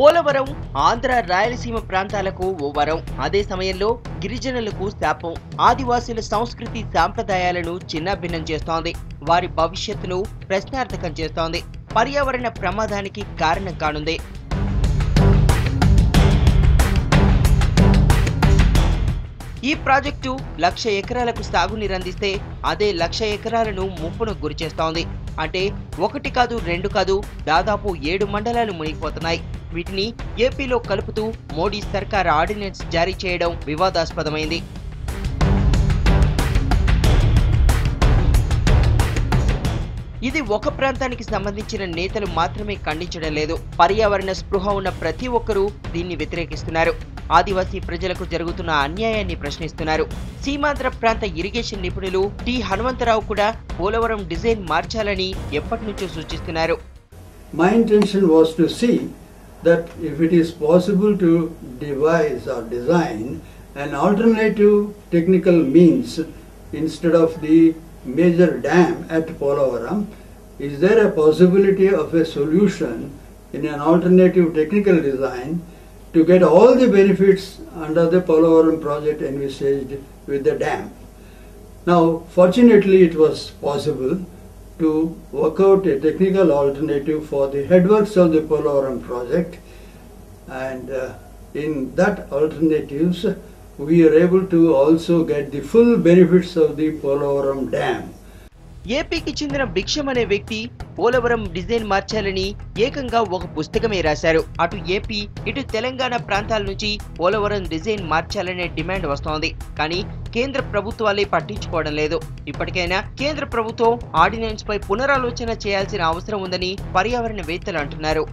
పోలవరం ఆంధ్ర రాయలసీమ ప్రాంతాలకు ఓ వరం. అదే సమయంలో గిరిజనులకు శాపం. ఆదివాసుల సంస్కృతి సాంప్రదాయాలను చిన్నాభిన్నం చేస్తోంది. వారి భవిష్యత్తును ప్రశ్నార్థకం చేస్తోంది. పర్యావరణ ప్రమాదానికి కారణం కానుంది. ఈ ప్రాజెక్టు 1,00,000 ఎకరాలకు సాగునీరందిస్తే అదే 1,00,000 ఎకరాలను ముప్పును గురిచేస్తోంది. అంటే ఒకటి కాదు, రెండు కాదు, దాదాపు 7 మండలాలు మునిగిపోతున్నాయి. వీటిని ఏపీలో కలుపుతూ మోడీ సర్కార్ ఆర్డినెన్స్ జారీ చేయడం వివాదాస్పదమైంది. ఇది ఒక ప్రాంతానికి సంబంధించిన నేతలు మాత్రమే ఖండించడం లేదు. పర్యావరణ స్పృహ ఉన్న ప్రతి ఒక్కరూ దీన్ని వ్యతిరేకిస్తున్నారు. ఆదివాసీ ప్రజలకు జరుగుతున్న అన్యాయాన్ని ప్రశ్నిస్తున్నారు. సీమాంధ్ర ప్రాంత ఇరిగేషన్ నిపుణులు టి హనుమంతరావు కూడా పోలవరం డిజైన్ మార్చాలని ఎప్పటినుంచో సూచిస్తున్నారు. My intention was to see that if it is possible to devise or design an alternative technical means instead of the major dam at Polavaram, is there a possibility of a solution in an alternative technical design to get all the benefits under the Polavaram project envisaged with the dam? Now, fortunately, it was possible to work out a technical alternative for the headworks of the Polavaram project, and in that alternatives we are able to also get the full benefits of the Polavaram dam. ఏపీకి చెందిన భిక్షం అనే వ్యక్తి Polavaram design మార్చాలని ఏకంగా ఒక పుస్తకమే రాశారు. అటు AP ఇటు తెలంగాణ ప్రాంతాల నుంచి పోలవరం డిజైన్ మార్చాలనే డిమాండ్ వస్తోంది. కానీ కేంద్ర ప్రభుత్వాలే పట్టించుకోవడం లేదు. ఇప్పటికైనా కేంద్ర ప్రభుత్వం ఆర్డినెన్స్ పై పునరాలోచన చేయాల్సిన అవసరం ఉందని పర్యావరణవేత్తలు అంటున్నారు.